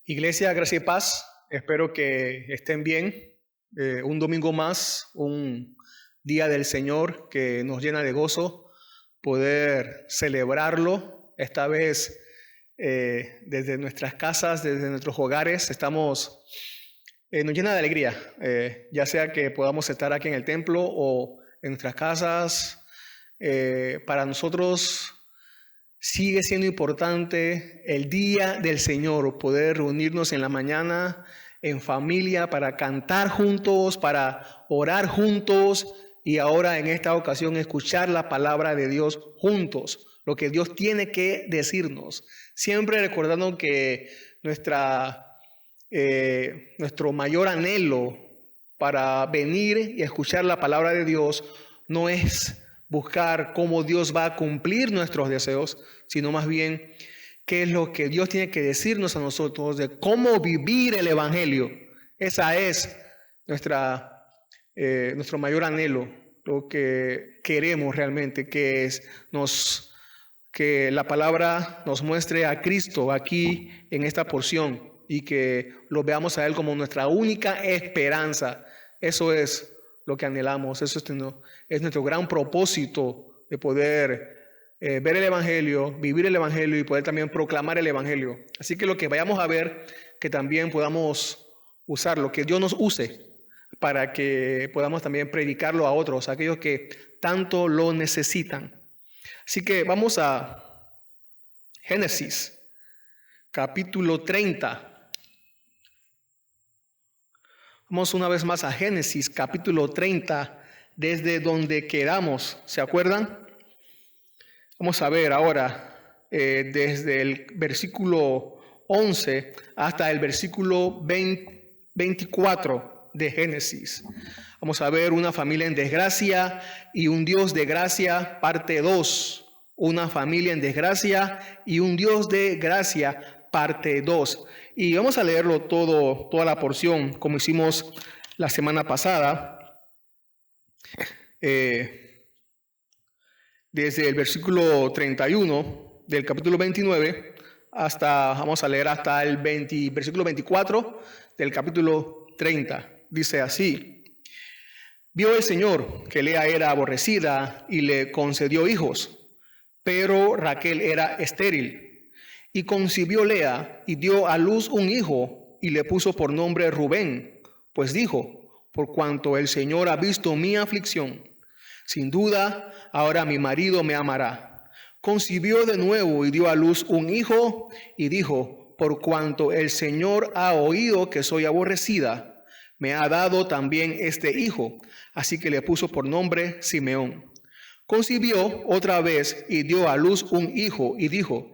Iglesia, gracia y paz. Espero que estén bien. Un domingo más, un día del Señor que nos llena de gozo poder celebrarlo. Esta vez desde nuestras casas, desde nuestros hogares, nos llena de alegría. Ya sea que podamos estar aquí en el templo o en nuestras casas. Para nosotros sigue siendo importante el día del Señor, poder reunirnos en la mañana en familia para cantar juntos, para orar juntos y ahora en esta ocasión escuchar la palabra de Dios juntos, lo que Dios tiene que decirnos. Siempre recordando que nuestro mayor anhelo para venir y escuchar la palabra de Dios no es buscar cómo Dios va a cumplir nuestros deseos, sino más bien qué es lo que Dios tiene que decirnos a nosotros de cómo vivir el Evangelio. Esa es nuestro mayor anhelo, lo que queremos realmente, que la palabra nos muestre a Cristo aquí en esta porción y que lo veamos a Él como nuestra única esperanza. Eso es lo que anhelamos, eso es nuestro gran propósito de poder ver el Evangelio, vivir el Evangelio y poder también proclamar el Evangelio. Así que lo que vayamos a ver, que también podamos usarlo, que Dios nos use para que podamos también predicarlo a otros, aquellos que tanto lo necesitan. Así que vamos a Génesis, capítulo 30. Vamos una vez más a Génesis, capítulo 30, desde donde quedamos, ¿se acuerdan? Vamos a ver ahora desde el versículo 11 hasta el versículo 24 de Génesis. Vamos a ver una familia en desgracia y un Dios de gracia, parte 2. Una familia en desgracia y un Dios de gracia, parte 2. Y vamos a leerlo toda la porción, como hicimos la semana pasada. Desde el versículo 31 del capítulo 29 vamos a leer hasta el versículo 24 del capítulo 30. Dice así: Vio el Señor que Lea era aborrecida y le concedió hijos, pero Raquel era estéril. Y concibió Lea y dio a luz un hijo y le puso por nombre Rubén, pues dijo: por cuanto el Señor ha visto mi aflicción, sin duda ahora mi marido me amará. Concibió de nuevo y dio a luz un hijo y dijo: por cuanto el Señor ha oído que soy aborrecida, me ha dado también este hijo. Así que le puso por nombre Simeón. Concibió otra vez y dio a luz un hijo y dijo: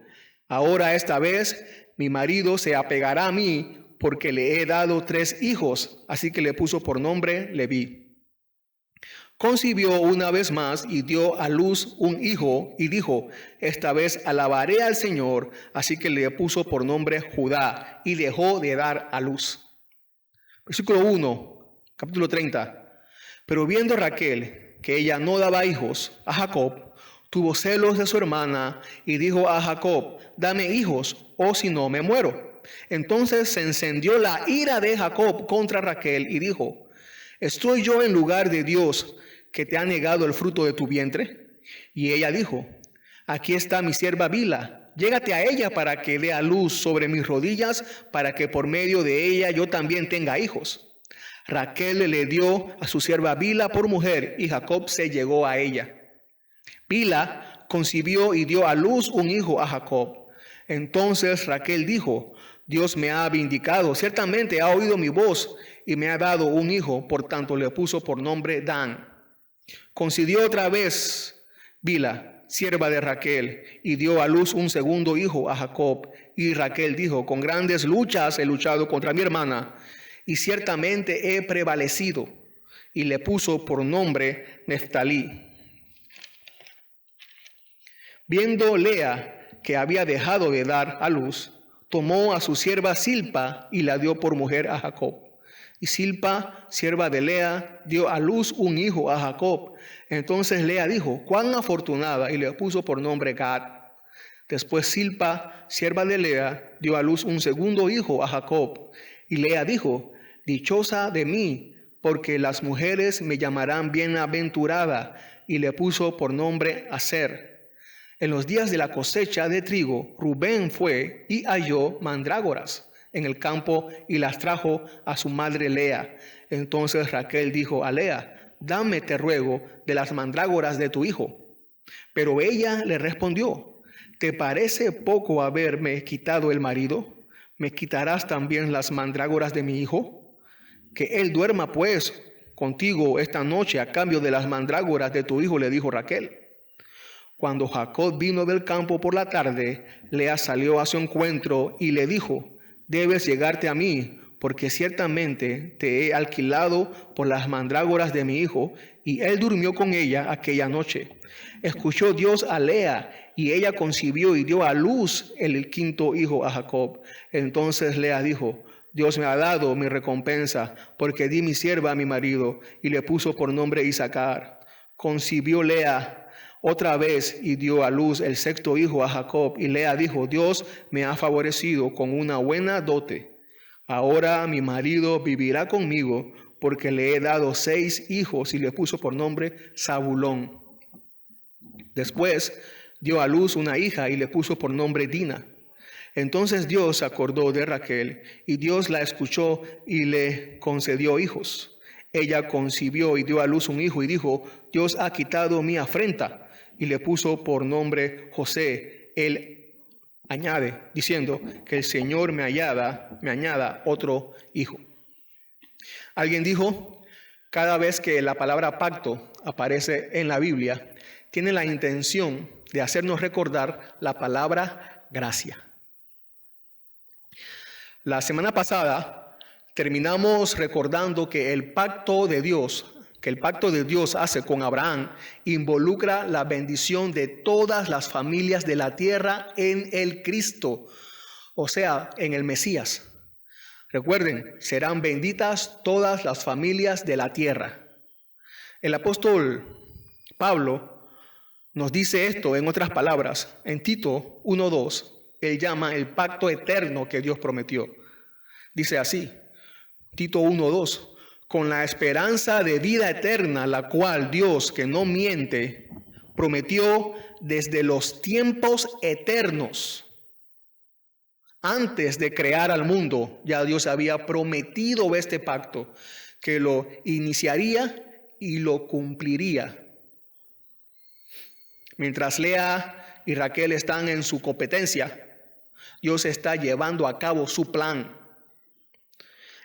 ahora esta vez mi marido se apegará a mí, porque le he dado 3 hijos. Así que le puso por nombre Leví. Concibió una vez más y dio a luz un hijo y dijo: esta vez alabaré al Señor. Así que le puso por nombre Judá y dejó de dar a luz. Versículo 1, capítulo 30. Pero viendo Raquel que ella no daba hijos a Jacob, tuvo celos de su hermana y dijo a Jacob: dame hijos, o si no me muero. Entonces se encendió la ira de Jacob contra Raquel y dijo: ¿estoy yo en lugar de Dios, que te ha negado el fruto de tu vientre? Y ella dijo: aquí está mi sierva Bila, llégate a ella para que dé a luz sobre mis rodillas, para que por medio de ella yo también tenga hijos. Raquel le dio a su sierva Bila por mujer, y Jacob se llegó a ella. Bila concibió y dio a luz un hijo a Jacob. Entonces Raquel dijo: Dios me ha vindicado, ciertamente ha oído mi voz y me ha dado un hijo, por tanto le puso por nombre Dan. Concibió otra vez Bila, sierva de Raquel, y dio a luz un segundo hijo a Jacob. Y Raquel dijo: con grandes luchas he luchado contra mi hermana, y ciertamente he prevalecido. Y le puso por nombre Neftalí. Viendo Lea que había dejado de dar a luz, tomó a su sierva Silpa y la dio por mujer a Jacob. Y Silpa, sierva de Lea, dio a luz un hijo a Jacob. Entonces Lea dijo: cuán afortunada, y le puso por nombre Gad. Después Silpa, sierva de Lea, dio a luz un segundo hijo a Jacob. Y Lea dijo: dichosa de mí, porque las mujeres me llamarán bienaventurada. Y le puso por nombre Aser. En los días de la cosecha de trigo, Rubén fue y halló mandrágoras en el campo y las trajo a su madre Lea. Entonces Raquel dijo a Lea: dame, te ruego, de las mandrágoras de tu hijo. Pero ella le respondió: ¿te parece poco haberme quitado el marido? ¿Me quitarás también las mandrágoras de mi hijo? Que él duerma pues contigo esta noche a cambio de las mandrágoras de tu hijo, le dijo Raquel. Cuando Jacob vino del campo por la tarde, Lea salió a su encuentro y le dijo: debes llegarte a mí, porque ciertamente te he alquilado por las mandrágoras de mi hijo. Y él durmió con ella aquella noche. Escuchó Dios a Lea, y ella concibió y dio a luz el quinto hijo a Jacob. Entonces Lea dijo: Dios me ha dado mi recompensa, porque di mi sierva a mi marido. Y le puso por nombre Isacar. Concibió Lea otra vez y dio a luz el sexto hijo a Jacob. Y Lea dijo: Dios me ha favorecido con una buena dote. Ahora mi marido vivirá conmigo, porque le he dado 6 hijos. Y le puso por nombre Zabulón. Después dio a luz una hija y le puso por nombre Dina. Entonces Dios se acordó de Raquel, y Dios la escuchó y le concedió hijos. Ella concibió y dio a luz un hijo y dijo: Dios ha quitado mi afrenta. Y le puso por nombre José. Él añade, diciendo: que el Señor me añada otro hijo. Alguien dijo: cada vez que la palabra pacto aparece en la Biblia, tiene la intención de hacernos recordar la palabra gracia. La semana pasada terminamos recordando que el pacto de Dios hace con Abraham involucra la bendición de todas las familias de la tierra en el Cristo, o sea, en el Mesías. Recuerden, serán benditas todas las familias de la tierra. El apóstol Pablo nos dice esto en otras palabras. En Tito 1:2, él llama el pacto eterno que Dios prometió. Dice así, Tito 1:2, con la esperanza de vida eterna, la cual Dios, que no miente, prometió desde los tiempos eternos. Antes de crear al mundo, ya Dios había prometido este pacto, que lo iniciaría y lo cumpliría. Mientras Lea y Raquel están en su competencia, Dios está llevando a cabo su plan.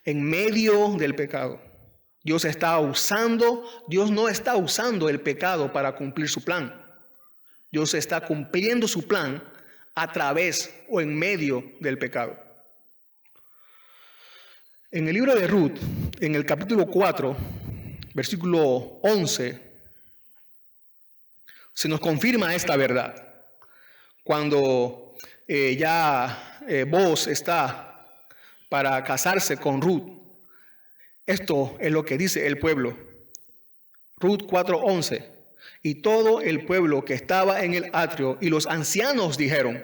En medio del pecado, Dios no está usando el pecado para cumplir su plan. Dios está cumpliendo su plan a través o en medio del pecado. En el libro de Ruth, en el capítulo 4, versículo 11, se nos confirma esta verdad. Cuando Boaz está para casarse con Ruth, esto es lo que dice el pueblo. Ruth 4:11. Y todo el pueblo que estaba en el atrio y los ancianos dijeron: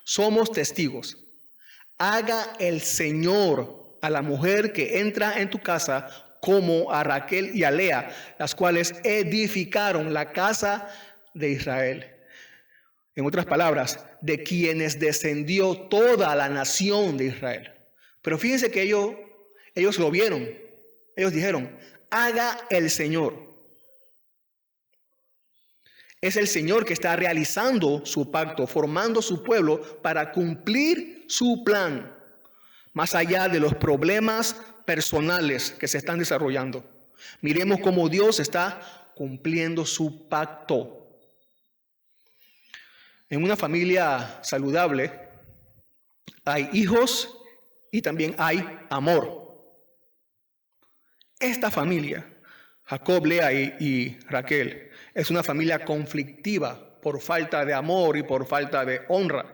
somos testigos. Haga el Señor a la mujer que entra en tu casa como a Raquel y a Lea, las cuales edificaron la casa de Israel. En otras palabras, de quienes descendió toda la nación de Israel. Pero fíjense que ellos lo vieron. Ellos dijeron: haga el Señor. Es el Señor que está realizando su pacto, formando su pueblo para cumplir su plan, más allá de los problemas personales que se están desarrollando. Miremos cómo Dios está cumpliendo su pacto. En una familia saludable hay hijos y también hay amor. Esta familia, Jacob, Lea y Raquel, es una familia conflictiva por falta de amor y por falta de honra.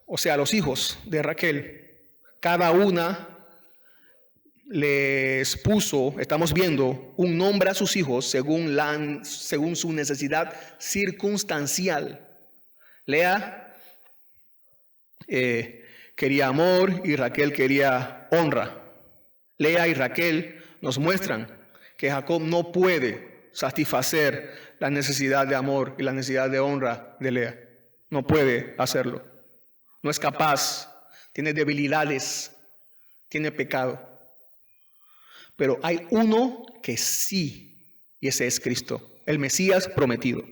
O sea, los hijos de Raquel, cada una les puso, estamos viendo, un nombre a sus hijos según su necesidad circunstancial. Lea quería amor y Raquel quería honra. Lea y Raquel nos muestran que Jacob no puede satisfacer la necesidad de amor y la necesidad de honra de Lea. No puede hacerlo. No es capaz. Tiene debilidades. Tiene pecado. Pero hay uno que sí, y ese es Cristo, el Mesías prometido.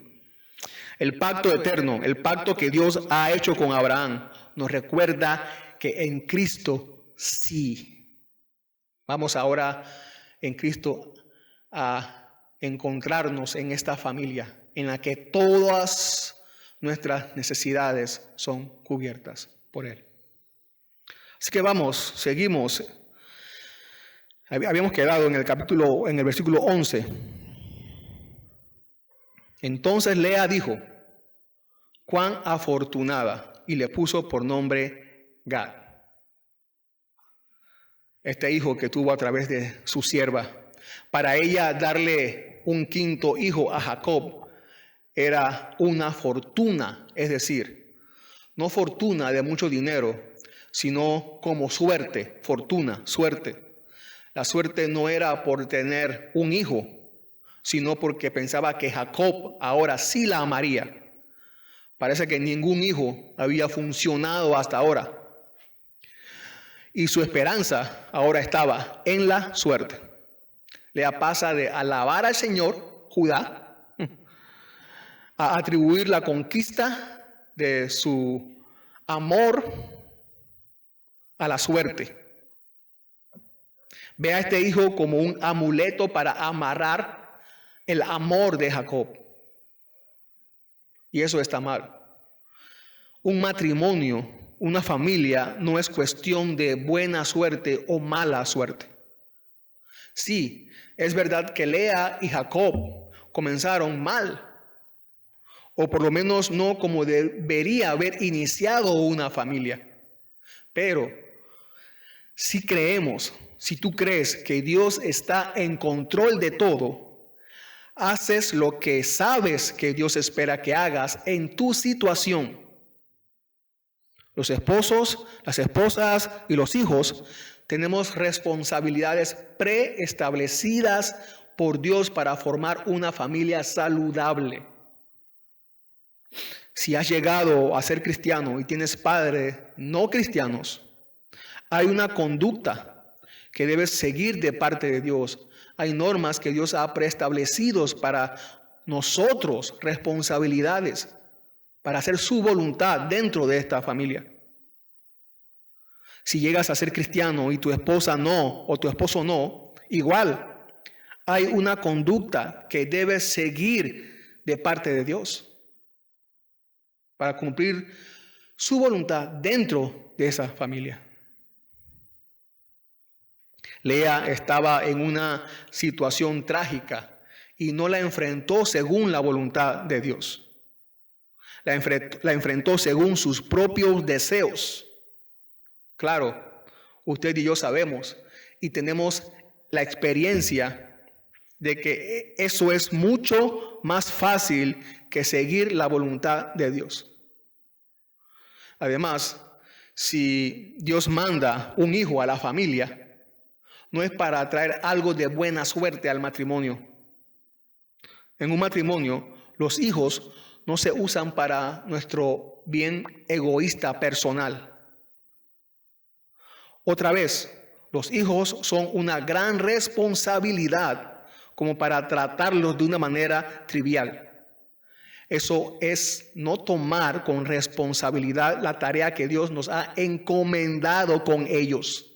El pacto eterno, el pacto que Dios ha hecho con Abraham, nos recuerda que en Cristo sí. Vamos ahora en Cristo a encontrarnos en esta familia en la que todas nuestras necesidades son cubiertas por Él. Así que vamos, seguimos. Habíamos quedado en el versículo 11. Entonces Lea dijo: cuán afortunada, y le puso por nombre Gad. Este hijo que tuvo a través de su sierva. Para ella darle un quinto hijo a Jacob era una fortuna, es decir, no fortuna de mucho dinero, sino como suerte, fortuna, suerte. La suerte no era por tener un hijo, sino porque pensaba que Jacob ahora sí la amaría. Parece que ningún hijo había funcionado hasta ahora. Y su esperanza ahora estaba en la suerte. Lea pasa de alabar al Señor, Judá, a atribuir la conquista de su amor a la suerte. Ve a este hijo como un amuleto para amarrar el amor de Jacob. Y eso está mal. Un matrimonio, una familia, no es cuestión de buena suerte o mala suerte. Sí, es verdad que Lea y Jacob comenzaron mal, o por lo menos no como debería haber iniciado una familia. Pero si creemos, si tú crees que Dios está en control de todo, haces lo que sabes que Dios espera que hagas en tu situación. Los esposos, las esposas y los hijos tenemos responsabilidades preestablecidas por Dios para formar una familia saludable. Si has llegado a ser cristiano y tienes padres no cristianos, hay una conducta que debes seguir de parte de Dios. Hay normas que Dios ha preestablecido para nosotros, responsabilidades, para hacer su voluntad dentro de esta familia. Si llegas a ser cristiano y tu esposa no, o tu esposo no, igual hay una conducta que debes seguir de parte de Dios para cumplir su voluntad dentro de esa familia. Lea estaba en una situación trágica y no la enfrentó según la voluntad de Dios. La enfrentó según sus propios deseos. Claro, usted y yo sabemos y tenemos la experiencia de que eso es mucho más fácil que seguir la voluntad de Dios. Además, si Dios manda un hijo a la familia, no es para traer algo de buena suerte al matrimonio. En un matrimonio, los hijos no se usan para nuestro bien egoísta personal. Otra vez, los hijos son una gran responsabilidad como para tratarlos de una manera trivial. Eso es no tomar con responsabilidad la tarea que Dios nos ha encomendado con ellos.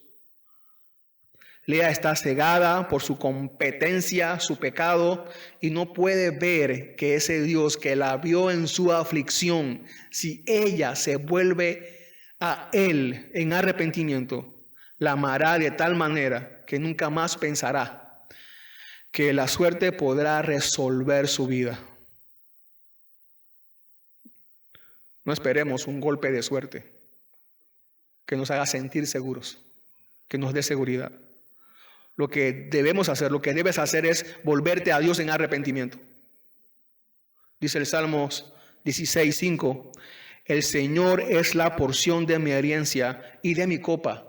Lea está cegada por su competencia, su pecado, y no puede ver que ese Dios que la vio en su aflicción, si ella se vuelve a Él en arrepentimiento, la amará de tal manera que nunca más pensará que la suerte podrá resolver su vida. No esperemos un golpe de suerte que nos haga sentir seguros, que nos dé seguridad. Lo que debemos hacer, lo que debes hacer es volverte a Dios en arrepentimiento. Dice el Salmos 16:5, El Señor es la porción de mi herencia y de mi copa.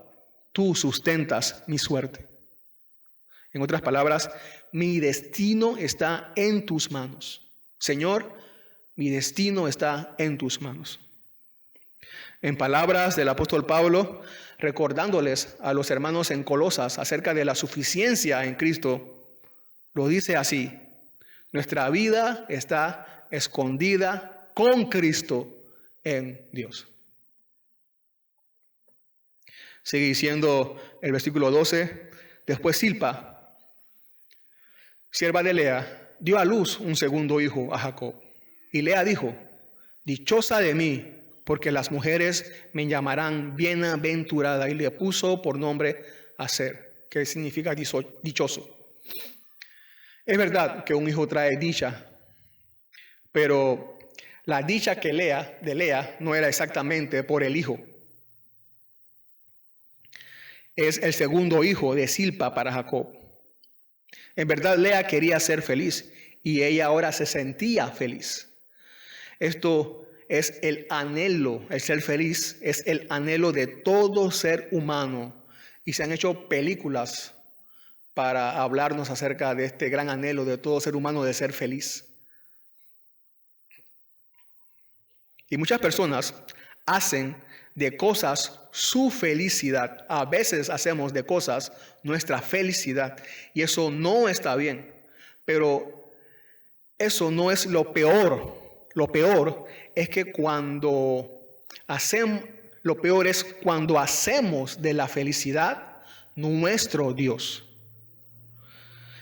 Tú sustentas mi suerte. En otras palabras, mi destino está en tus manos. Señor, mi destino está en tus manos. En palabras del apóstol Pablo, recordándoles a los hermanos en Colosas acerca de la suficiencia en Cristo, lo dice así: nuestra vida está escondida con Cristo en Dios. Sigue diciendo el versículo 12, después Silpa, sierva de Lea, dio a luz un segundo hijo a Jacob. Y Lea dijo: dichosa de mí, porque las mujeres me llamarán bienaventurada. Y le puso por nombre Aser, que significa dichoso. Es verdad que un hijo trae dicha, pero la dicha de Lea no era exactamente por el hijo. Es el segundo hijo de Silpa para Jacob. En verdad, Lea quería ser feliz y ella ahora se sentía feliz. Esto es el anhelo, el ser feliz es el anhelo de todo ser humano. Y se han hecho películas para hablarnos acerca de este gran anhelo de todo ser humano de ser feliz. Y muchas personas hacen de cosas su felicidad. A veces hacemos de cosas nuestra felicidad. Y eso no está bien. Pero eso no es lo peor. Lo peor es cuando hacemos de la felicidad nuestro Dios.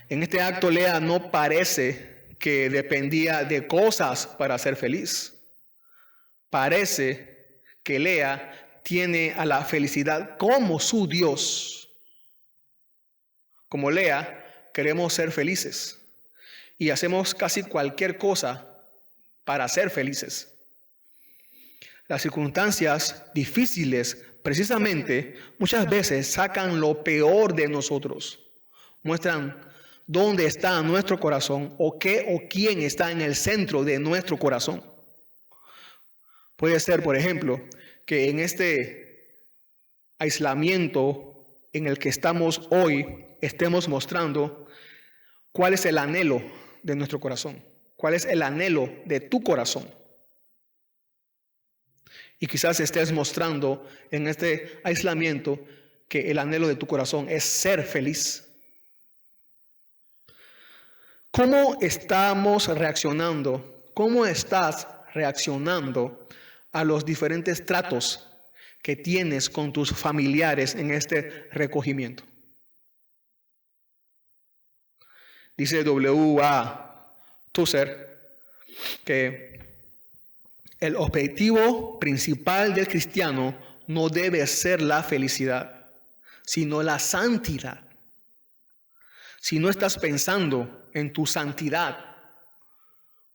En este acto, Lea no parece que dependía de cosas para ser feliz. Parece que Lea tiene a la felicidad como su Dios. Como Lea, queremos ser felices y hacemos casi cualquier cosa para ser felices. Las circunstancias difíciles, precisamente, muchas veces sacan lo peor de nosotros. Muestran dónde está nuestro corazón o qué o quién está en el centro de nuestro corazón. Puede ser, por ejemplo, que en este aislamiento en el que estamos hoy, estemos mostrando cuál es el anhelo de nuestro corazón. ¿Cuál es el anhelo de tu corazón? Y quizás estés mostrando en este aislamiento que el anhelo de tu corazón es ser feliz. ¿Cómo estamos reaccionando? ¿Cómo estás reaccionando a los diferentes tratos que tienes con tus familiares en este recogimiento? Dice W.A. Tozer que el objetivo principal del cristiano no debe ser la felicidad, sino la santidad. Si no estás pensando en tu santidad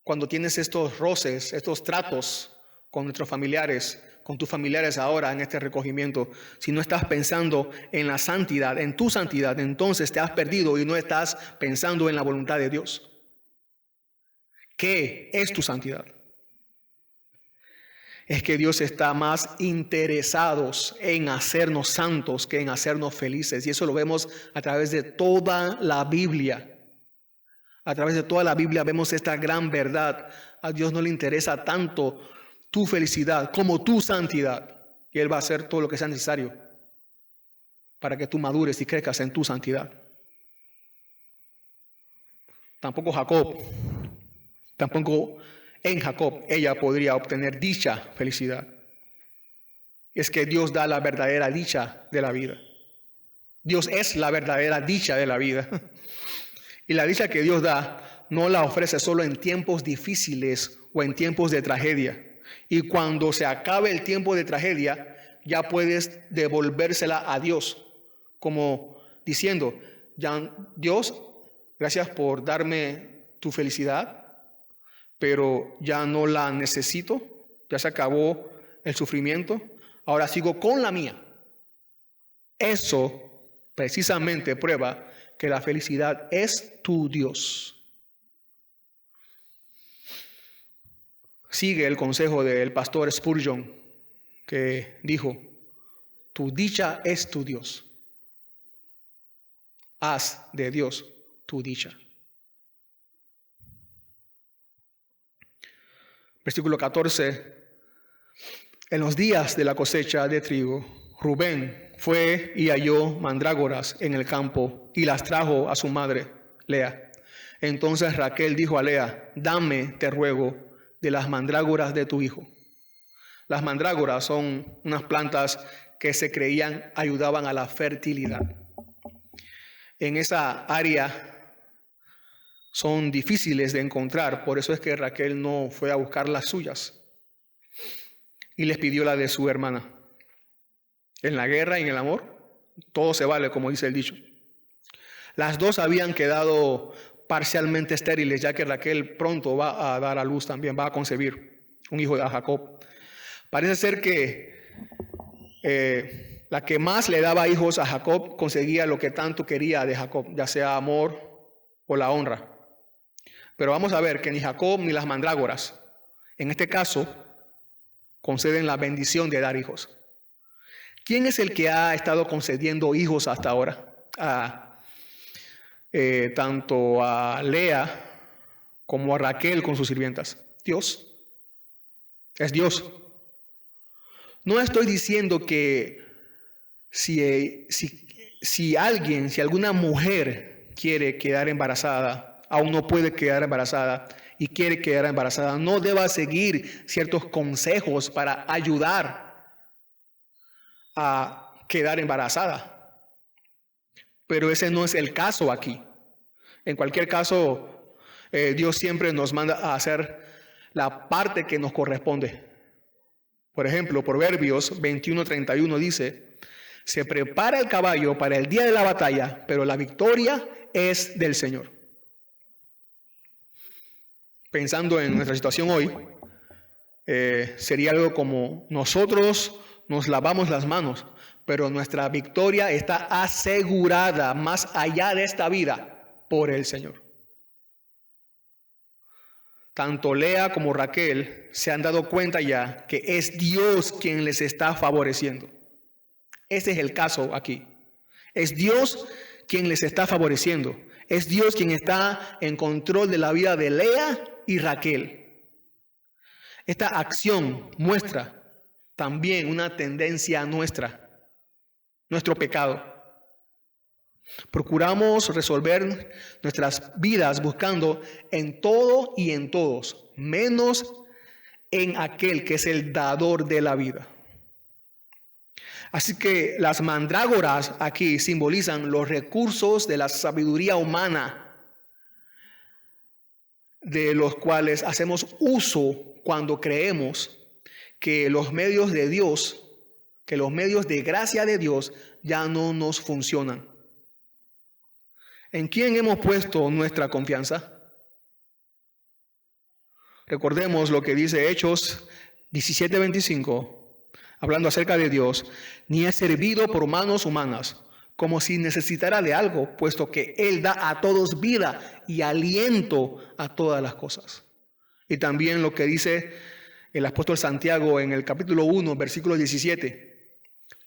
cuando tienes estos roces, estos tratos con nuestros familiares, con tus familiares ahora en este recogimiento, si no estás pensando en la santidad, en tu santidad, entonces te has perdido y no estás pensando en la voluntad de Dios. ¿Qué es tu santidad? Es que Dios está más interesado en hacernos santos que en hacernos felices. Y eso lo vemos a través de toda la Biblia. A través de toda la Biblia vemos esta gran verdad. A Dios no le interesa tanto tu felicidad como tu santidad. Y Él va a hacer todo lo que sea necesario para que tú madures y crezcas en tu santidad. Tampoco en Jacob ella podría obtener dicha felicidad. Es que Dios da la verdadera dicha de la vida. Dios es la verdadera dicha de la vida. Y la dicha que Dios da no la ofrece solo en tiempos difíciles o en tiempos de tragedia. Y cuando se acabe el tiempo de tragedia, ya puedes devolvérsela a Dios, como diciendo: ya, Dios, gracias por darme tu felicidad, pero ya no la necesito, ya se acabó el sufrimiento, ahora sigo con la mía. Eso precisamente prueba que la felicidad es tu Dios. sigue el consejo del pastor Spurgeon, que dijo: tu dicha es tu Dios. Haz de Dios tu dicha. Versículo 14. En los días de la cosecha de trigo, Rubén fue y halló mandrágoras en el campo y las trajo a su madre, Lea. Entonces Raquel dijo a Lea: dame, te ruego, de las mandrágoras de tu hijo. Las mandrágoras son unas plantas que se creían ayudaban a la fertilidad. En esa área son difíciles de encontrar, por eso es que Raquel no fue a buscar las suyas y les pidió la de su hermana. En la guerra y en el amor, todo se vale, como dice el dicho. Las dos habían quedado parcialmente estériles, ya que Raquel pronto va a dar a luz también, va a concebir un hijo de Jacob. Parece ser que la que más le daba hijos a Jacob conseguía lo que tanto quería de Jacob, ya sea amor o la honra. Pero vamos a ver que ni Jacob ni las mandrágoras, en este caso, conceden la bendición de dar hijos. ¿Quién es el que ha estado concediendo hijos hasta ahora? Tanto a Lea como a Raquel con sus sirvientas. Dios. Es Dios. No estoy diciendo que si alguna mujer quiere quedar embarazada, aún no puede quedar embarazada y quiere quedar embarazada, no deba seguir ciertos consejos para ayudar a quedar embarazada. Pero ese no es el caso aquí. En cualquier caso, Dios siempre nos manda a hacer la parte que nos corresponde. Por ejemplo, Proverbios 21:31 dice: se prepara el caballo para el día de la batalla, pero la victoria es del Señor. Pensando en nuestra situación hoy, sería algo como: nosotros nos lavamos las manos, pero nuestra victoria está asegurada más allá de esta vida por el Señor. Tanto Lea como Raquel se han dado cuenta ya que es Dios quien les está favoreciendo. Ese es el caso aquí. Es Dios quien les está favoreciendo. Es Dios quien está en control de la vida de Lea y Raquel. Esta acción muestra también una tendencia nuestra, nuestro pecado. Procuramos resolver nuestras vidas buscando en todo y en todos, menos en aquel que es el dador de la vida. Así que las mandrágoras aquí simbolizan los recursos de la sabiduría humana, de los cuales hacemos uso cuando creemos que los medios de Dios, que los medios de gracia de Dios ya no nos funcionan. ¿En quién hemos puesto nuestra confianza? Recordemos lo que dice Hechos 17:25, hablando acerca de Dios: ni es servido por manos humanas, como si necesitara de algo, puesto que Él da a todos vida y aliento a todas las cosas. Y también lo que dice el apóstol Santiago en el capítulo 1, versículo 17: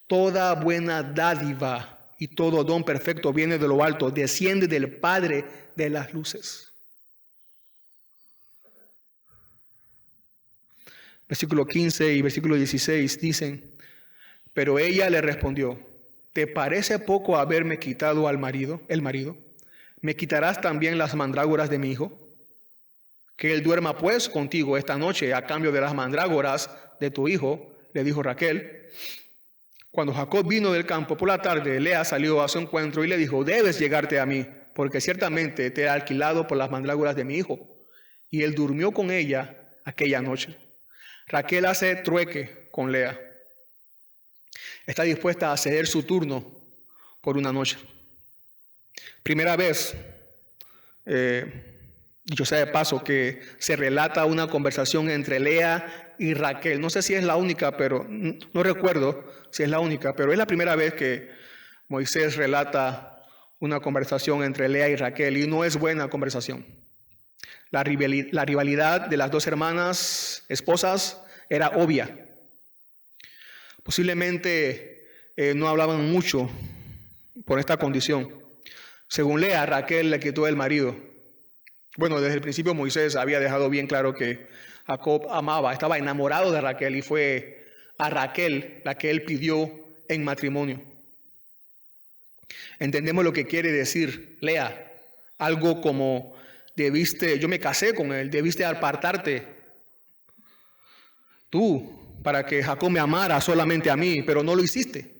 toda buena dádiva y todo don perfecto viene de lo alto, desciende del Padre de las luces. Versículo 15 y versículo 16 dicen: pero ella le respondió: ¿te parece poco haberme quitado el marido? ¿Me quitarás también las mandrágoras de mi hijo? Que él duerma pues contigo esta noche a cambio de las mandrágoras de tu hijo, le dijo Raquel. Cuando Jacob vino del campo por la tarde, Lea salió a su encuentro y le dijo: debes llegarte a mí, porque ciertamente te he alquilado por las mandrágoras de mi hijo. Y él durmió con ella aquella noche. Raquel hace trueque con Lea. Está dispuesta a ceder su turno por una noche. Primera vez, dicho sea de paso, que se relata una conversación entre Lea y Raquel. No sé si es la única, pero no recuerdo si es la única, pero es la primera vez que Moisés relata una conversación entre Lea y Raquel, y no es buena conversación. La rivalidad de las dos hermanas esposas era obvia. Posiblemente no hablaban mucho por esta condición. Según Lea, Raquel le quitó el marido. Bueno, desde el principio Moisés había dejado bien claro que Jacob estaba enamorado de Raquel y fue a Raquel la que él pidió en matrimonio. Entendemos lo que quiere decir Lea. Algo como, yo me casé con él, debiste apartarte tú para que Jacob me amara solamente a mí, pero no lo hiciste.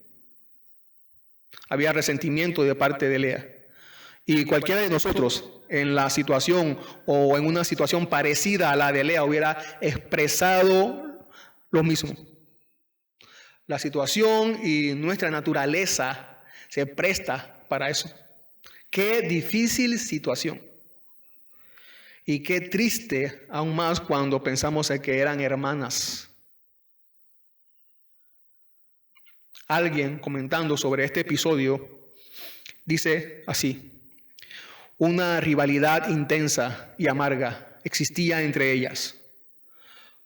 Había resentimiento de parte de Lea. Y cualquiera de nosotros en la situación o en una situación parecida a la de Lea hubiera expresado lo mismo. La situación y nuestra naturaleza se presta para eso. Qué difícil situación. Y qué triste aún más cuando pensamos en que eran hermanas. Alguien comentando sobre este episodio dice así: una rivalidad intensa y amarga existía entre ellas,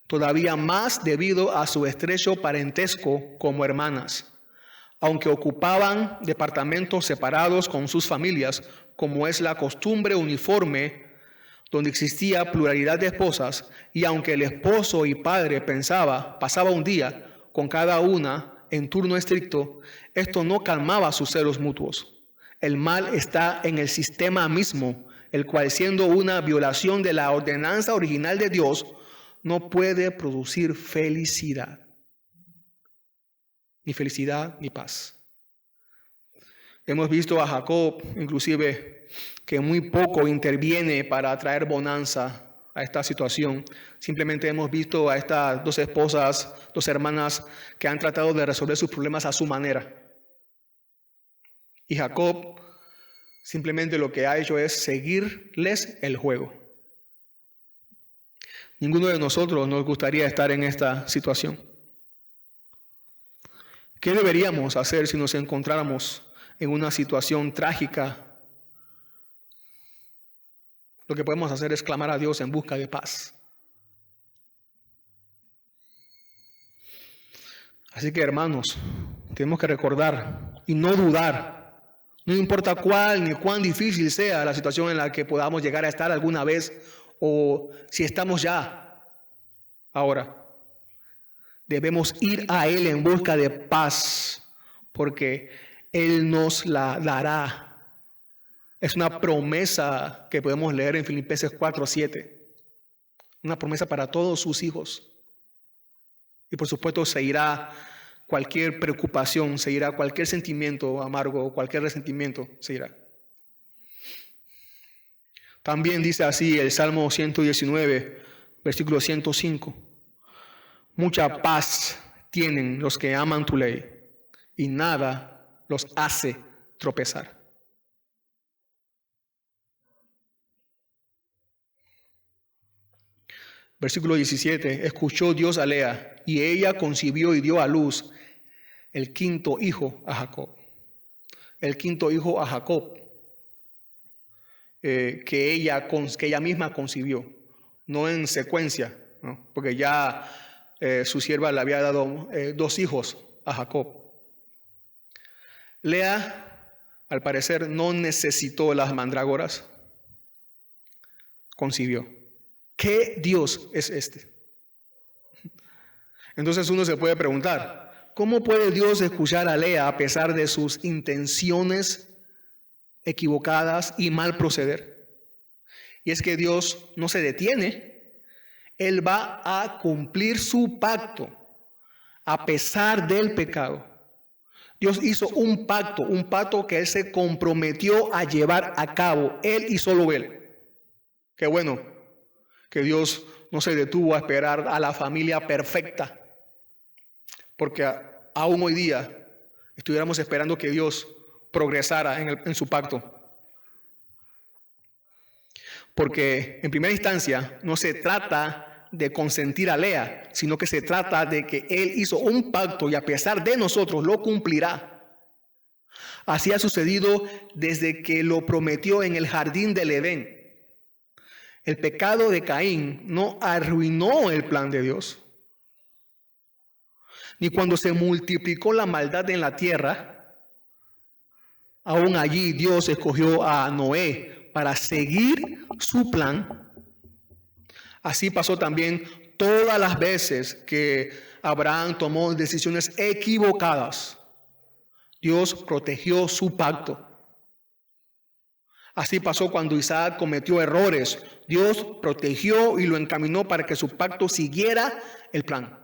todavía más debido a su estrecho parentesco como hermanas, aunque ocupaban departamentos separados con sus familias, como es la costumbre uniforme, donde existía pluralidad de esposas, y aunque el esposo y padre pasaba un día con cada una en turno estricto, esto no calmaba sus celos mutuos. El mal está en el sistema mismo, el cual, siendo una violación de la ordenanza original de Dios, no puede producir felicidad. Ni felicidad ni paz. Hemos visto a Jacob, inclusive, que muy poco interviene para traer bonanza a esta situación. Simplemente hemos visto a estas dos esposas, dos hermanas, que han tratado de resolver sus problemas a su manera. Y Jacob simplemente lo que ha hecho es seguirles el juego. Ninguno de nosotros nos gustaría estar en esta situación. ¿Qué deberíamos hacer si nos encontráramos en una situación trágica? Lo que podemos hacer es clamar a Dios en busca de paz. Así que, hermanos, tenemos que recordar y no dudar. No importa cuál ni cuán difícil sea la situación en la que podamos llegar a estar alguna vez o si estamos ya ahora. Debemos ir a Él en busca de paz porque Él nos la dará. Es una promesa que podemos leer en Filipenses 4:7. Una promesa para todos sus hijos. Y por supuesto se irá cualquier preocupación, se irá cualquier sentimiento amargo, cualquier resentimiento, se irá. También dice así el Salmo 119, versículo 105. Mucha paz tienen los que aman tu ley y nada los hace tropezar. Versículo 17, escuchó Dios a Lea y ella concibió y dio a luz el quinto hijo a Jacob. El quinto hijo a Jacob que ella misma concibió, no en secuencia, ¿no? Porque ya su sierva le había dado 2 hijos a Jacob. Lea, al parecer, no necesitó las mandrágoras, concibió. ¿Qué Dios es este? Entonces uno se puede preguntar, ¿cómo puede Dios escuchar a Lea a pesar de sus intenciones equivocadas y mal proceder? Y es que Dios no se detiene. Él va a cumplir su pacto a pesar del pecado. Dios hizo un pacto que Él se comprometió a llevar a cabo, Él y solo Él. Qué bueno que Dios no se detuvo a esperar a la familia perfecta, porque aún hoy día estuviéramos esperando que Dios progresara en su pacto. Porque en primera instancia no se trata de consentir a Lea, sino que se trata de que Él hizo un pacto y a pesar de nosotros lo cumplirá. Así ha sucedido desde que lo prometió en el jardín del Edén. El pecado de Caín no arruinó el plan de Dios. Ni cuando se multiplicó la maldad en la tierra, aún allí Dios escogió a Noé para seguir su plan. Así pasó también todas las veces que Abraham tomó decisiones equivocadas. Dios protegió su pacto. Así pasó cuando Isaac cometió errores. Dios protegió y lo encaminó para que su pacto siguiera el plan.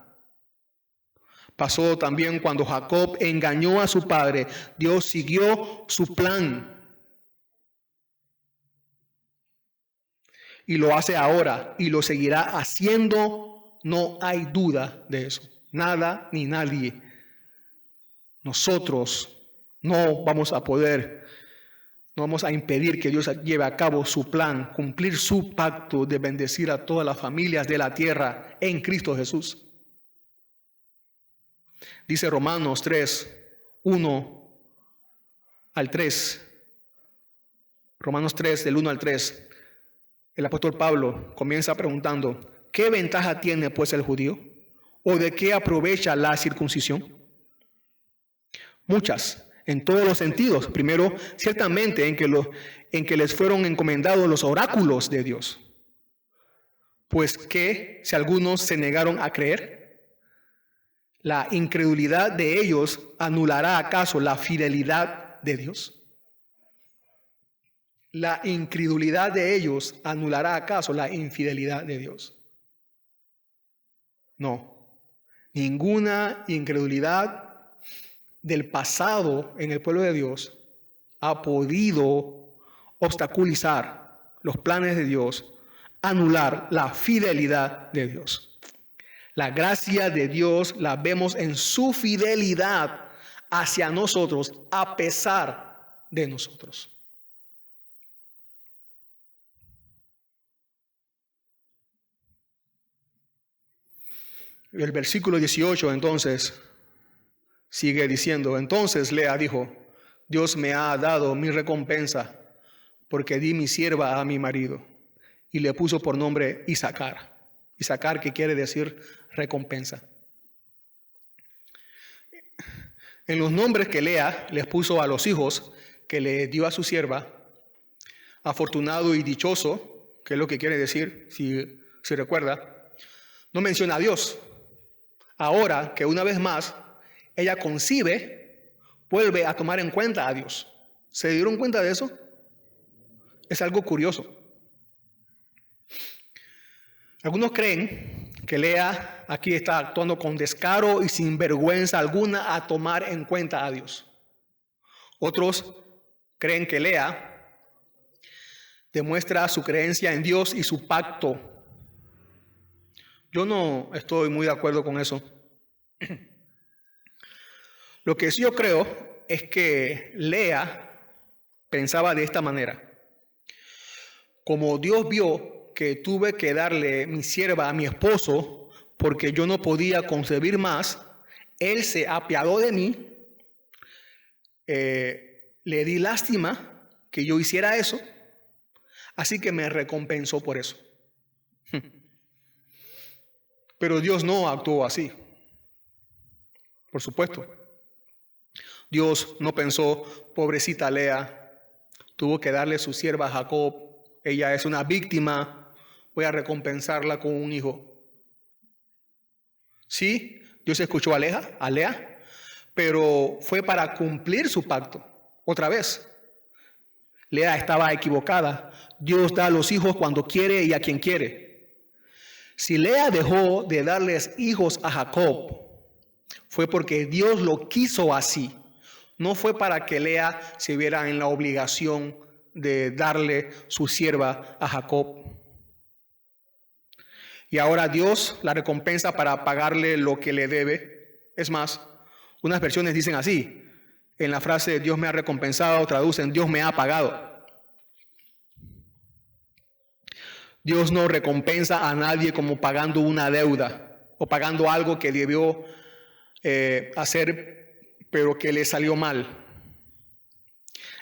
Pasó también cuando Jacob engañó a su padre. Dios siguió su plan. Y lo hace ahora y lo seguirá haciendo. No hay duda de eso. Nada ni nadie. Nosotros no vamos a poder, no vamos a impedir que Dios lleve a cabo su plan, cumplir su pacto de bendecir a todas las familias de la tierra en Cristo Jesús. Dice Romanos 3, 1 al 3. Romanos 3, del 1 al 3. El apóstol Pablo comienza preguntando, ¿qué ventaja tiene pues el judío? ¿O de qué aprovecha la circuncisión? Muchas, en todos los sentidos. Primero, ciertamente en que les fueron encomendados los oráculos de Dios. Pues que si algunos se negaron a creer, ¿la incredulidad de ellos anulará acaso la fidelidad de Dios? ¿La incredulidad de ellos anulará acaso la infidelidad de Dios? No. Ninguna incredulidad del pasado en el pueblo de Dios ha podido obstaculizar los planes de Dios, anular la fidelidad de Dios. La gracia de Dios la vemos en su fidelidad hacia nosotros a pesar de nosotros. El versículo 18 entonces sigue diciendo, entonces Lea dijo, Dios me ha dado mi recompensa porque di mi sierva a mi marido. Y le puso por nombre Isacar. Isacar, que quiere decir recompensa. En los nombres que Lea les puso a los hijos que le dio a su sierva, afortunado y dichoso, que es lo que quiere decir, si recuerda, no menciona a Dios. Ahora que una vez más ella concibe, vuelve a tomar en cuenta a Dios. ¿Se dieron cuenta de eso? Es algo curioso. Algunos creen que Lea aquí está actuando con descaro y sin vergüenza alguna a tomar en cuenta a Dios. Otros creen que Lea demuestra su creencia en Dios y su pacto. Yo no estoy muy de acuerdo con eso. Lo que sí yo creo es que Lea pensaba de esta manera. Como Dios vio que tuve que darle mi sierva a mi esposo porque yo no podía concebir más, Él se apiadó de mí, le di lástima que yo hiciera eso, así que me recompensó por eso. Pero Dios no actuó así, por supuesto. Dios no pensó, pobrecita Lea, tuvo que darle su sierva a Jacob, ella es una víctima, voy a recompensarla con un hijo. Sí, Dios escuchó a Lea, pero fue para cumplir su pacto. Otra vez, Lea estaba equivocada. Dios da a los hijos cuando quiere y a quien quiere. Si Lea dejó de darles hijos a Jacob, fue porque Dios lo quiso así. No fue para que Lea se viera en la obligación de darle su sierva a Jacob. Y ahora Dios la recompensa para pagarle lo que le debe. Es más, unas versiones dicen así. En la frase Dios me ha recompensado, traducen Dios me ha pagado. Dios no recompensa a nadie como pagando una deuda o pagando algo que debió hacer pero que le salió mal.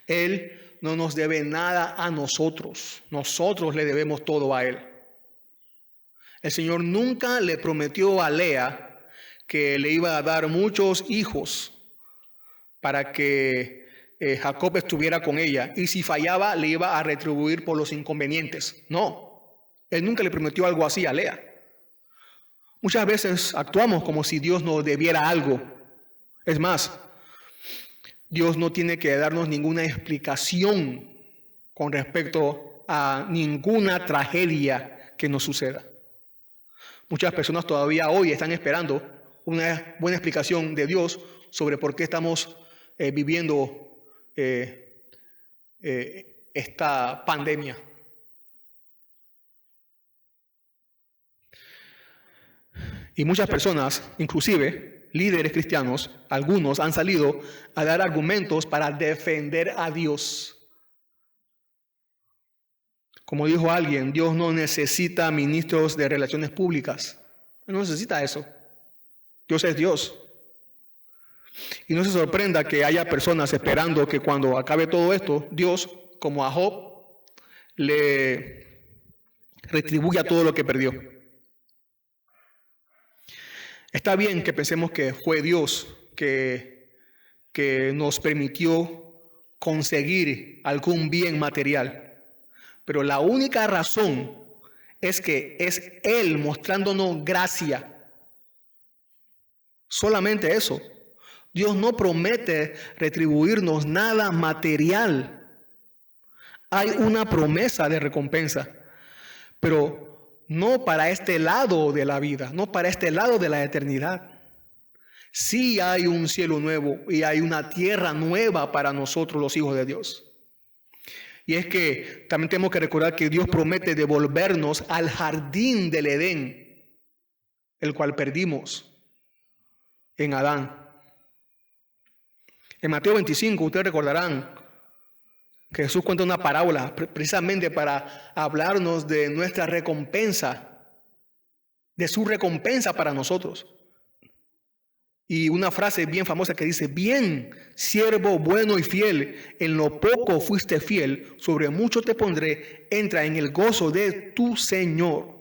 Él no nos debe nada a nosotros. Nosotros le debemos todo a Él. El Señor nunca le prometió a Lea que le iba a dar muchos hijos para que Jacob estuviera con ella. Y si fallaba, le iba a retribuir por los inconvenientes. No, Él nunca le prometió algo así a Lea. Muchas veces actuamos como si Dios nos debiera algo. Es más, Dios no tiene que darnos ninguna explicación con respecto a ninguna tragedia que nos suceda. Muchas personas todavía hoy están esperando una buena explicación de Dios sobre por qué estamos viviendo esta pandemia. Y muchas personas, inclusive líderes cristianos, algunos han salido a dar argumentos para defender a Dios. Como dijo alguien, Dios no necesita ministros de relaciones públicas. No necesita eso. Dios es Dios. Y no se sorprenda que haya personas esperando que cuando acabe todo esto, Dios, como a Job, le retribuya todo lo que perdió. Está bien que pensemos que fue Dios que nos permitió conseguir algún bien material. Pero la única razón es que es Él mostrándonos gracia. Solamente eso. Dios no promete retribuirnos nada material. Hay una promesa de recompensa, pero no para este lado de la vida, no para este lado de la eternidad. Sí hay un cielo nuevo y hay una tierra nueva para nosotros los hijos de Dios. Y es que también tenemos que recordar que Dios promete devolvernos al jardín del Edén, el cual perdimos en Adán. En Mateo 25, ustedes recordarán que Jesús cuenta una parábola precisamente para hablarnos de nuestra recompensa, de su recompensa para nosotros. Y una frase bien famosa que dice: bien, siervo bueno y fiel, en lo poco fuiste fiel, sobre mucho te pondré, entra en el gozo de tu Señor.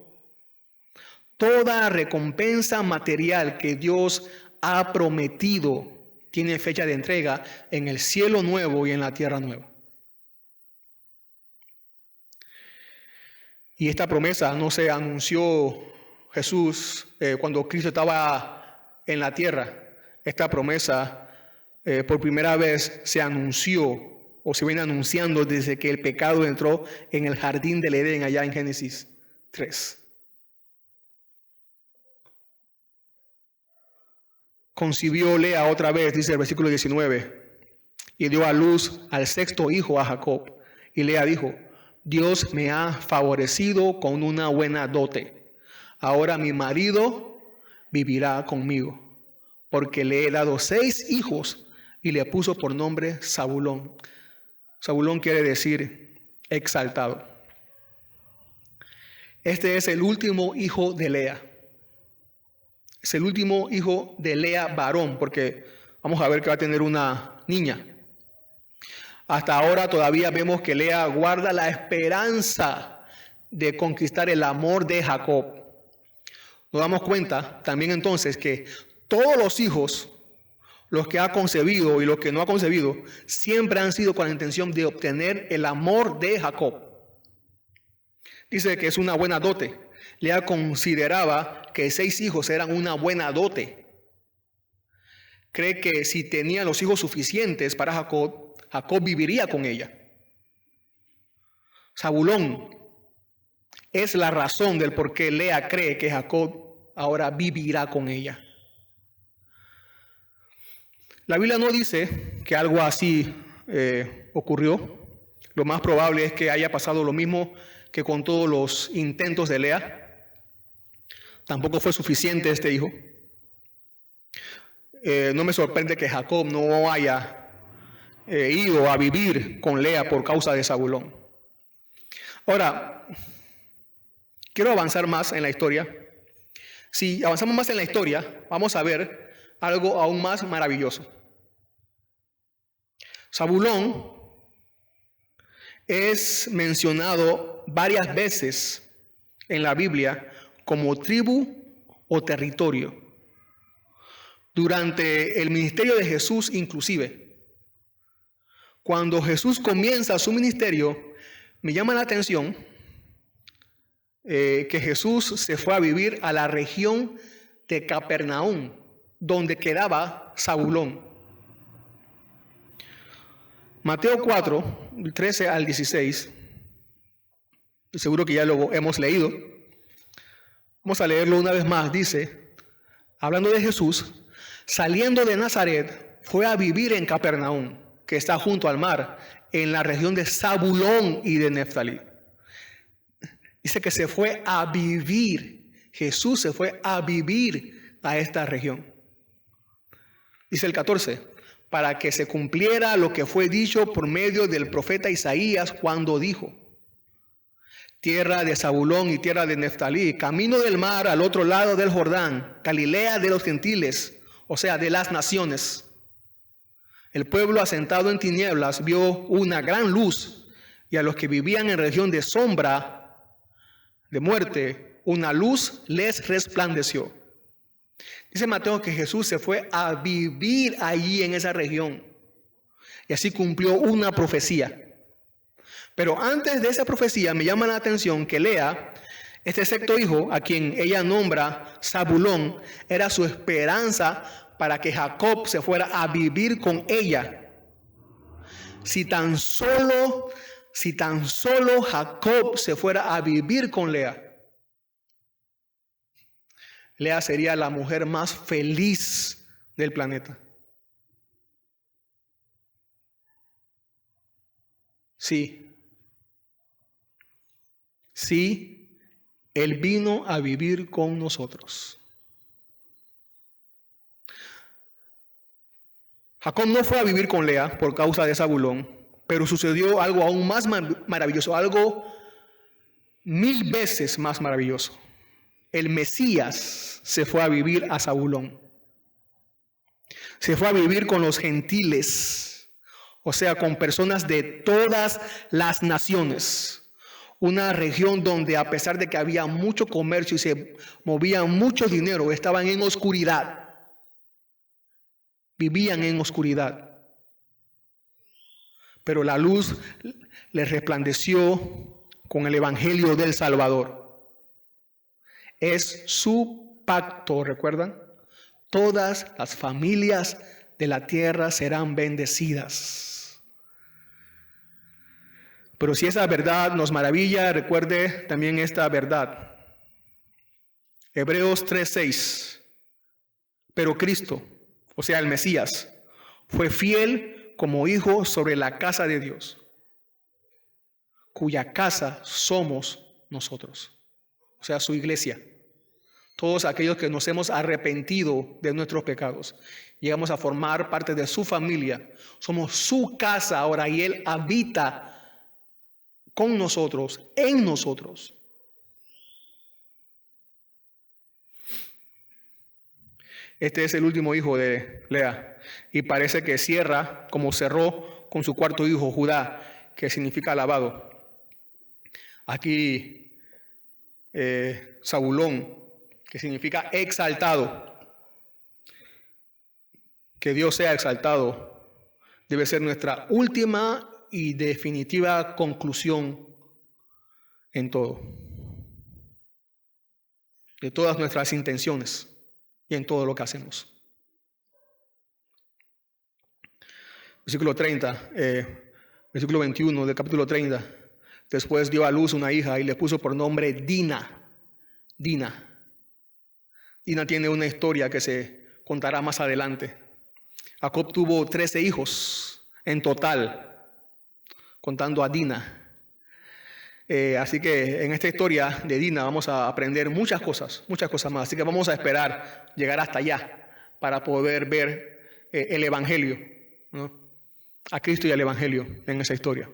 Toda recompensa material que Dios ha prometido tiene fecha de entrega en el cielo nuevo y en la tierra nueva. Y esta promesa no se anunció Jesús cuando Cristo estaba en la tierra. Esta promesa por primera vez se anunció o se viene anunciando desde que el pecado entró en el jardín del Edén allá en Génesis 3. Concibió Lea otra vez, dice el versículo 19, y dio a luz al sexto hijo, a Jacob. Y Lea dijo: Dios me ha favorecido con una buena dote. Ahora mi marido vivirá conmigo, porque le he dado 6 hijos, y le puso por nombre Zabulón. Zabulón quiere decir exaltado. Este es el último hijo de Lea. Es el último hijo de Lea varón, porque vamos a ver que va a tener una niña. Hasta ahora todavía vemos que Lea guarda la esperanza de conquistar el amor de Jacob. Nos damos cuenta también entonces que todos los hijos, los que ha concebido y los que no ha concebido, siempre han sido con la intención de obtener el amor de Jacob. Dice que es una buena dote. Lea consideraba que 6 hijos eran una buena dote. Cree que si tenía los hijos suficientes para Jacob, Jacob viviría con ella. Zabulón es la razón del por qué Lea cree que Jacob ahora vivirá con ella. La Biblia no dice que algo así ocurrió. Lo más probable es que haya pasado lo mismo que con todos los intentos de Lea. Tampoco fue suficiente este hijo. No me sorprende que Jacob no haya ido a vivir con Lea por causa de Zabulón. Ahora, quiero avanzar más en la historia. Si avanzamos más en la historia, vamos a ver algo aún más maravilloso. Zabulón es mencionado varias veces en la Biblia como tribu o territorio. Durante el ministerio de Jesús inclusive. Cuando Jesús comienza su ministerio, me llama la atención que Jesús se fue a vivir a la región de Capernaum, donde quedaba Zabulón. Mateo 4, 13 al 16, seguro que ya lo hemos leído. Vamos a leerlo una vez más. Dice, hablando de Jesús, saliendo de Nazaret, fue a vivir en Capernaum, que está junto al mar, en la región de Zabulón y de Neftalí. Dice que se fue a vivir. Jesús se fue a vivir a esta región. Dice el 14, para que se cumpliera lo que fue dicho por medio del profeta Isaías cuando dijo, tierra de Zabulón y tierra de Neftalí, camino del mar al otro lado del Jordán, Galilea de los gentiles, o sea, de las naciones. El pueblo asentado en tinieblas vio una gran luz, y a los que vivían en región de sombra, de muerte, una luz les resplandeció. Dice Mateo que Jesús se fue a vivir allí en esa región, y así cumplió una profecía. Pero antes de esa profecía me llama la atención que Lea, este sexto hijo, a quien ella nombra Zabulón, era su esperanza para que Jacob se fuera a vivir con ella. Si tan solo Jacob se fuera a vivir con Lea, Lea sería la mujer más feliz del planeta. Sí, Él vino a vivir con nosotros. Jacob no fue a vivir con Lea por causa de Zabulón, pero sucedió algo aún más maravilloso, algo 1000 veces más maravilloso. El Mesías se fue a vivir a Zabulón. Se fue a vivir con los gentiles, o sea, con personas de todas las naciones. Una región donde, a pesar de que había mucho comercio y se movía mucho dinero, estaban en oscuridad. Vivían en oscuridad. Pero la luz les resplandeció con el evangelio del Salvador. Es su pacto, ¿recuerdan? Todas las familias de la tierra serán bendecidas. Pero si esa verdad nos maravilla, recuerde también esta verdad. Hebreos 3:6. Pero Cristo, o sea el Mesías, fue fiel como hijo sobre la casa de Dios, cuya casa somos nosotros, o sea su iglesia. Todos aquellos que nos hemos arrepentido de nuestros pecados, llegamos a formar parte de su familia, somos su casa ahora y Él habita con nosotros, en nosotros. Este es el último hijo de Lea y parece que cierra como cerró con su cuarto hijo, Judá, que significa alabado. Aquí Zabulón, que significa exaltado. Que Dios sea exaltado debe ser nuestra última y definitiva conclusión en todo. De todas nuestras intenciones y en todo lo que hacemos. Versículo 30, versículo 21 del capítulo 30. Después dio a luz una hija y le puso por nombre Dina. Dina tiene una historia que se contará más adelante. Jacob tuvo 13 hijos en total, contando a Dina. Así que en esta historia de Dina vamos a aprender muchas cosas más. Así que vamos a esperar llegar hasta allá para poder ver el Evangelio, ¿no? A Cristo y al Evangelio en esa historia.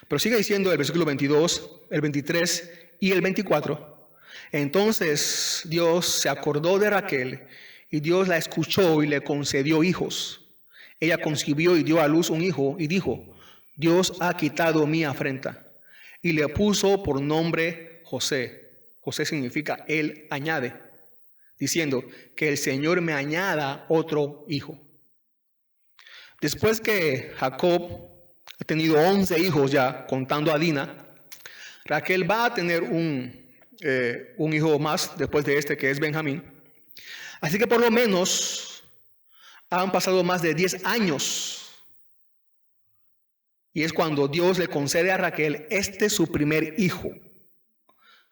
Pero sigue diciendo el versículo 22, el 23 y el 24. Entonces Dios se acordó de Raquel y Dios la escuchó y le concedió hijos. Ella concibió y dio a luz un hijo y dijo: Dios ha quitado mi afrenta, y le puso por nombre José. José significa Él añade, diciendo que el Señor me añada otro hijo. Después que Jacob ha tenido 11 hijos ya, contando a Dina, Raquel va a tener un hijo más después de este, que es Benjamín. Así que por lo menos han pasado más de 10 años. Y es cuando Dios le concede a Raquel su primer hijo.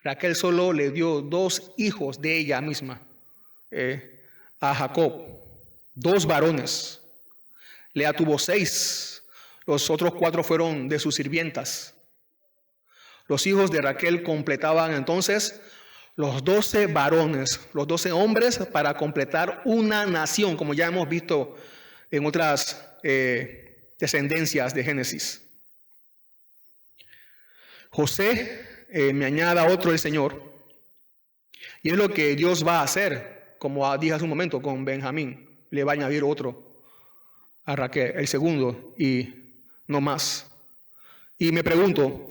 Raquel solo le dio 2 hijos de ella misma a Jacob, 2 varones. Lea tuvo 6, los otros 4 fueron de sus sirvientas. Los hijos de Raquel completaban entonces los 12 varones, los 12 hombres, para completar una nación, como ya hemos visto en otras descendencias de Génesis. José me añada otro el Señor, y es lo que Dios va a hacer, como dije hace un momento con Benjamín. Le va a añadir otro a Raquel, el segundo, y no más. Y me pregunto,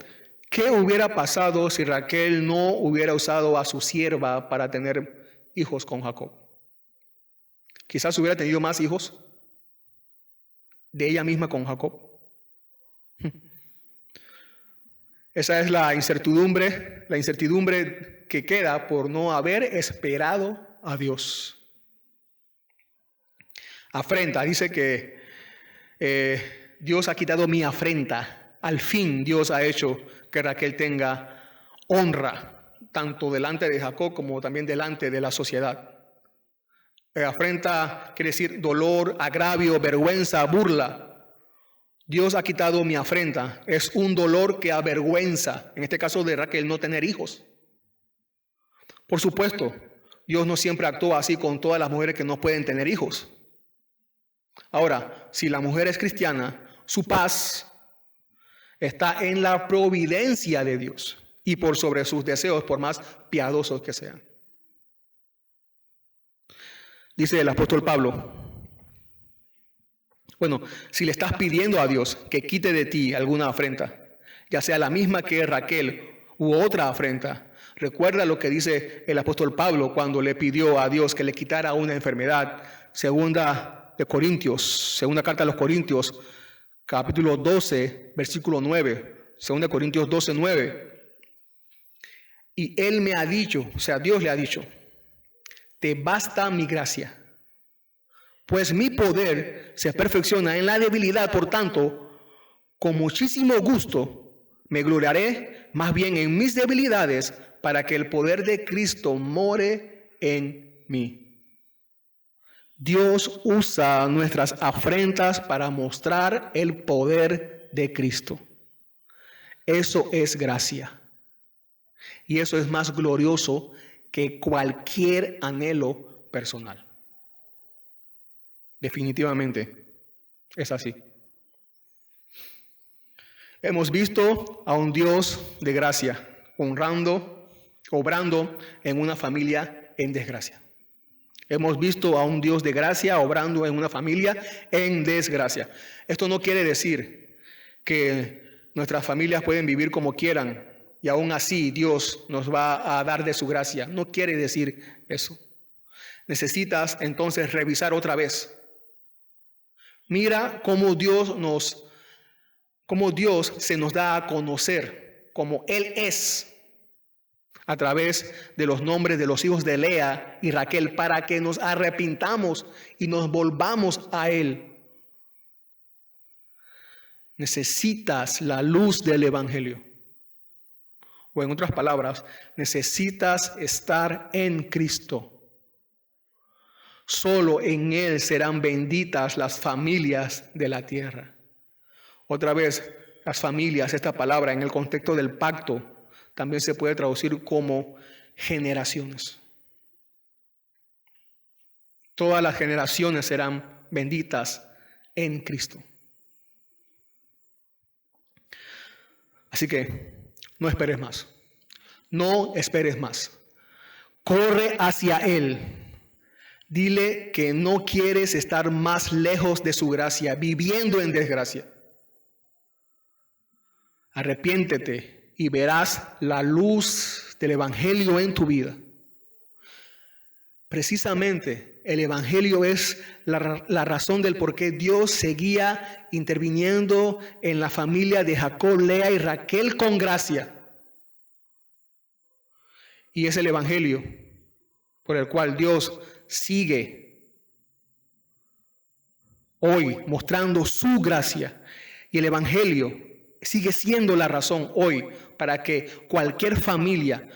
¿qué hubiera pasado si Raquel no hubiera usado a su sierva para tener hijos con Jacob? Quizás hubiera tenido más hijos de ella misma con Jacob. Esa es la incertidumbre que queda por no haber esperado a Dios. Afrenta, dice que Dios ha quitado mi afrenta. Al fin Dios ha hecho que Raquel tenga honra, tanto delante de Jacob como también delante de la sociedad. Afrenta quiere decir dolor, agravio, vergüenza, burla. Dios ha quitado mi afrenta. Es un dolor que avergüenza, en este caso de Raquel, no tener hijos. Por supuesto, Dios no siempre actúa así con todas las mujeres que no pueden tener hijos. Ahora, si la mujer es cristiana, su paz está en la providencia de Dios y por sobre sus deseos, por más piadosos que sean. Dice el apóstol Pablo, bueno, si le estás pidiendo a Dios que quite de ti alguna afrenta, ya sea la misma que Raquel u otra afrenta, recuerda lo que dice el apóstol Pablo cuando le pidió a Dios que le quitara una enfermedad. Segunda carta a los Corintios, capítulo 12, versículo 9. Segunda Corintios 12, 9. Y Él me ha dicho, o sea, Dios le ha dicho, te basta mi gracia, pues mi poder se perfecciona en la debilidad. Por tanto, con muchísimo gusto me gloriaré más bien en mis debilidades, para que el poder de Cristo more en mí. Dios usa nuestras afrentas para mostrar el poder de Cristo. Eso es gracia. Y eso es más glorioso que cualquier anhelo personal. Definitivamente es así. Hemos visto a un Dios de gracia obrando en una familia en desgracia. Hemos visto a un Dios de gracia obrando en una familia en desgracia. Esto no quiere decir que nuestras familias pueden vivir como quieran y aún así Dios nos va a dar de su gracia. No quiere decir eso. Necesitas entonces revisar otra vez. Mira cómo Dios se nos da a conocer, como Él es, a través de los nombres de los hijos de Lea y Raquel, para que nos arrepintamos y nos volvamos a Él. Necesitas la luz del Evangelio. O en otras palabras, necesitas estar en Cristo. Solo en Él serán benditas las familias de la tierra. Otra vez, las familias, esta palabra en el contexto del pacto, también se puede traducir como generaciones. Todas las generaciones serán benditas en Cristo. Así que no esperes más. No esperes más. Corre hacia Él. Dile que no quieres estar más lejos de su gracia, viviendo en desgracia. Arrepiéntete y verás la luz del Evangelio en tu vida. Precisamente el Evangelio es la razón del por qué Dios seguía interviniendo en la familia de Jacob, Lea y Raquel con gracia. Y es el Evangelio por el cual Dios sigue hoy mostrando su gracia. Y el Evangelio sigue siendo la razón hoy para que cualquier familia,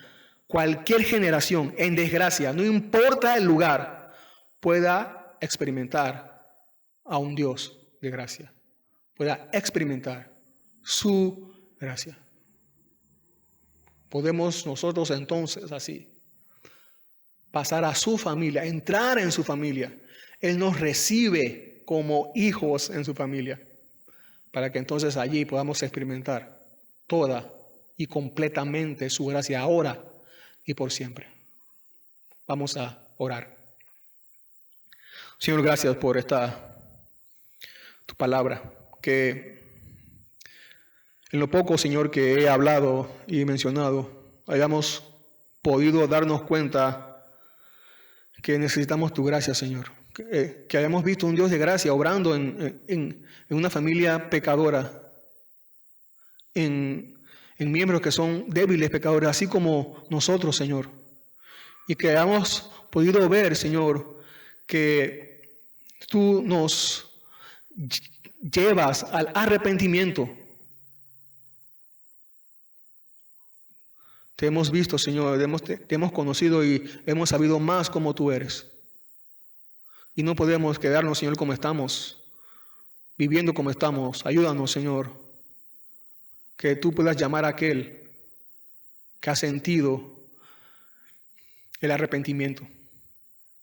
cualquier generación en desgracia, no importa el lugar, pueda experimentar a un Dios de gracia, pueda experimentar su gracia. Podemos nosotros entonces así pasar a su familia, entrar en su familia. Él nos recibe como hijos en su familia, para que entonces allí podamos experimentar toda y completamente su gracia ahora y por siempre. Vamos a orar. Señor, gracias por tu palabra, que en lo poco, Señor, que he hablado y mencionado, hayamos podido darnos cuenta que necesitamos tu gracia, Señor. Que hayamos visto un Dios de gracia obrando en una familia pecadora, en miembros que son débiles pecadores, así como nosotros, Señor. Y que hayamos podido ver, Señor, que tú nos llevas al arrepentimiento. Te hemos visto, Señor, te hemos conocido y hemos sabido más como tú eres. Y no podemos quedarnos, Señor, como estamos, viviendo como estamos. Ayúdanos, Señor, que tú puedas llamar a aquel que ha sentido el arrepentimiento.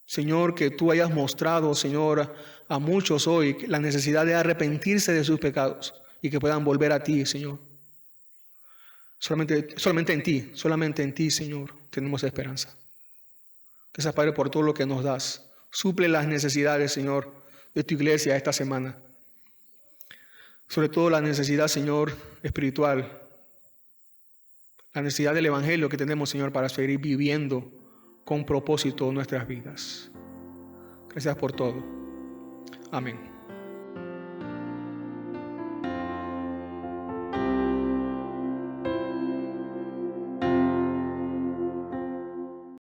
Señor, que tú hayas mostrado, Señor, a muchos hoy la necesidad de arrepentirse de sus pecados y que puedan volver a ti, Señor. Solamente en ti, Señor, tenemos esperanza. Gracias, Padre, por todo lo que nos das. Suple las necesidades, Señor, de tu iglesia esta semana. Sobre todo la necesidad, Señor, espiritual. La necesidad del Evangelio que tenemos, Señor, para seguir viviendo con propósito nuestras vidas. Gracias por todo. Amén.